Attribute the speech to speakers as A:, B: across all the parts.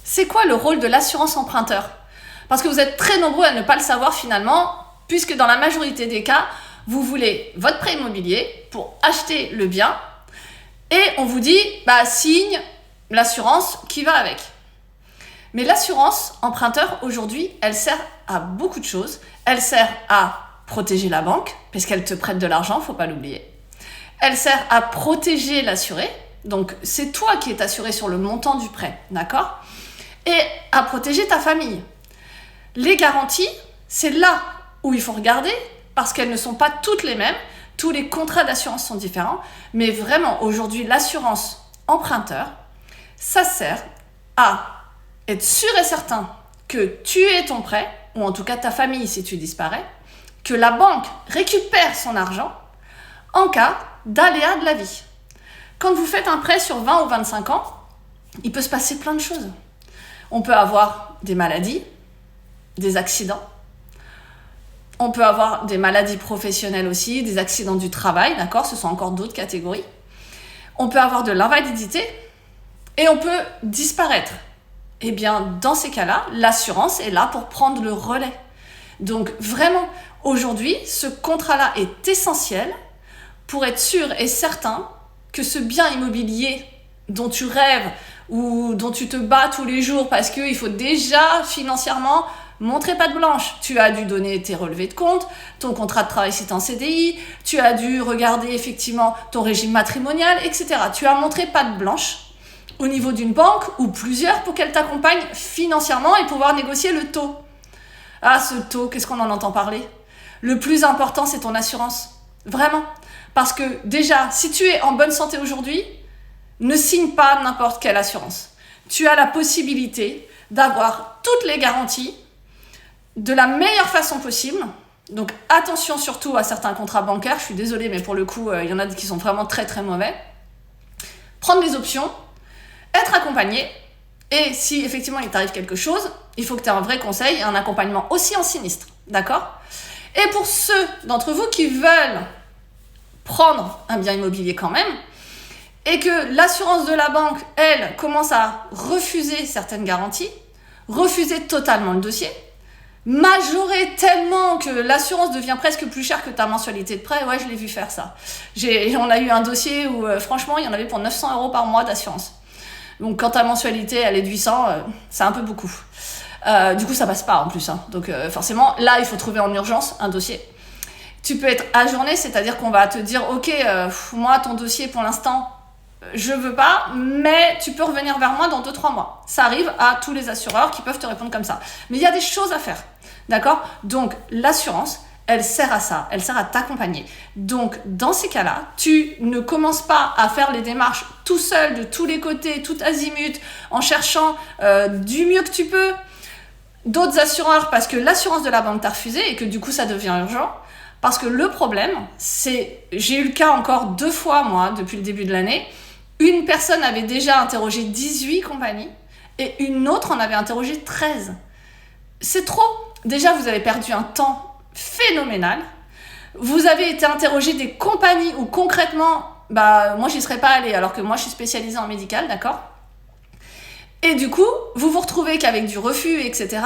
A: C'est quoi le rôle de l'assurance emprunteur? Parce que vous êtes très nombreux à ne pas le savoir finalement, puisque dans la majorité des cas, vous voulez votre prêt immobilier pour acheter le bien et on vous dit signe l'assurance qui va avec. Mais l'assurance emprunteur aujourd'hui, elle sert à beaucoup de choses. Elle sert à protéger la banque, parce qu'elle te prête de l'argent, faut pas l'oublier. Elle sert à protéger l'assuré, donc c'est toi qui es assuré sur le montant du prêt, d'accord? Et à protéger ta famille. Les garanties, c'est là où il faut regarder, parce qu'elles ne sont pas toutes les mêmes, tous les contrats d'assurance sont différents, mais vraiment aujourd'hui l'assurance emprunteur, ça sert à être sûr et certain que tu aies ton prêt, ou en tout cas ta famille si tu disparais, que la banque récupère son argent en cas d'aléa de la vie. Quand vous faites un prêt sur 20 ou 25 ans, il peut se passer plein de choses. On peut avoir des maladies, des accidents. On peut avoir des maladies professionnelles aussi, des accidents du travail, d'accord? Ce sont encore d'autres catégories. On peut avoir de l'invalidité et on peut disparaître. Eh bien, dans ces cas-là, l'assurance est là pour prendre le relais. Donc, vraiment, aujourd'hui, ce contrat-là est essentiel pour être sûr et certain que ce bien immobilier dont tu rêves ou dont tu te bats tous les jours parce qu'il faut déjà financièrement montrer patte blanche. Tu as dû donner tes relevés de compte, ton contrat de travail si tu es en CDI, tu as dû regarder effectivement ton régime matrimonial, etc. Tu as montré patte blanche au niveau d'une banque ou plusieurs pour qu'elle t'accompagne financièrement et pouvoir négocier le taux. Ah, ce taux, qu'est-ce qu'on en entend parler? Le plus important, c'est ton assurance. Vraiment. Parce que déjà, si tu es en bonne santé aujourd'hui, ne signe pas n'importe quelle assurance. Tu as la possibilité d'avoir toutes les garanties de la meilleure façon possible. Donc attention surtout à certains contrats bancaires. Je suis désolée, mais pour le coup, il y en a qui sont vraiment très très mauvais. Prendre les options, être accompagné, et si effectivement il t'arrive quelque chose, il faut que tu aies un vrai conseil et un accompagnement aussi en sinistre, d'accord? Et pour ceux d'entre vous qui veulent prendre un bien immobilier quand même, et que l'assurance de la banque, elle, commence à refuser certaines garanties, refuser totalement le dossier, majorer tellement que l'assurance devient presque plus chère que ta mensualité de prêt, ouais, je l'ai vu faire ça. On a eu un dossier où franchement, il y en avait pour 900 € par mois d'assurance. Donc quand ta mensualité elle est de 800, c'est un peu beaucoup. Du coup ça passe pas en plus. Donc forcément là il faut trouver en urgence un dossier. Tu peux être ajourné, c'est-à-dire qu'on va te dire ok, moi ton dossier pour l'instant je veux pas, mais tu peux revenir vers moi dans 2-3 mois. Ça arrive à tous les assureurs qui peuvent te répondre comme ça. Mais il y a des choses à faire, d'accord? Donc l'assurance, elle sert à ça, elle sert à t'accompagner. Donc, dans ces cas-là, tu ne commences pas à faire les démarches tout seul, de tous les côtés, tout azimut, en cherchant du mieux que tu peux d'autres assureurs parce que l'assurance de la banque t'a refusé et que du coup, ça devient urgent. Parce que le problème, c'est, j'ai eu le cas encore 2 fois, moi, depuis le début de l'année, une personne avait déjà interrogé 18 compagnies et une autre en avait interrogé 13. C'est trop. Déjà, vous avez perdu un temps phénoménal. Vous avez été interrogé des compagnies où concrètement, moi j'y serais pas allée alors que moi je suis spécialisée en médical, d'accord? Et du coup, vous vous retrouvez qu'avec du refus, etc.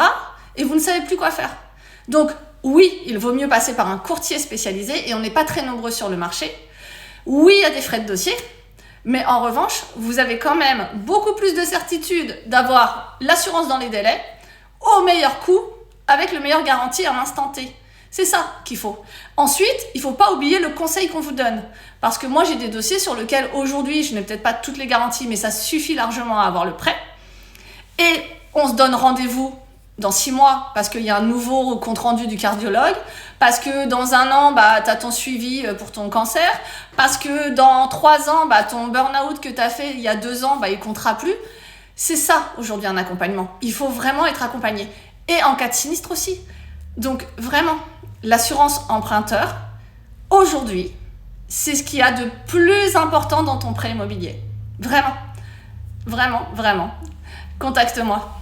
A: et vous ne savez plus quoi faire. Donc oui, il vaut mieux passer par un courtier spécialisé et on n'est pas très nombreux sur le marché. Oui, il y a des frais de dossier, mais en revanche, vous avez quand même beaucoup plus de certitude d'avoir l'assurance dans les délais, au meilleur coût, avec le meilleur garantie à l'instant T. C'est ça qu'il faut. Ensuite, il ne faut pas oublier le conseil qu'on vous donne. Parce que moi, j'ai des dossiers sur lesquels aujourd'hui, je n'ai peut-être pas toutes les garanties, mais ça suffit largement à avoir le prêt. Et on se donne rendez-vous dans 6 mois parce qu'il y a un nouveau compte-rendu du cardiologue, parce que dans 1 an, tu as ton suivi pour ton cancer, parce que dans 3 ans, ton burn-out que tu as fait il y a 2 ans, il ne comptera plus. C'est ça, aujourd'hui, un accompagnement. Il faut vraiment être accompagné. Et en cas de sinistre aussi. Donc, vraiment, l'assurance emprunteur, aujourd'hui, c'est ce qu'il y a de plus important dans ton prêt immobilier. Vraiment, vraiment, vraiment. Contacte-moi.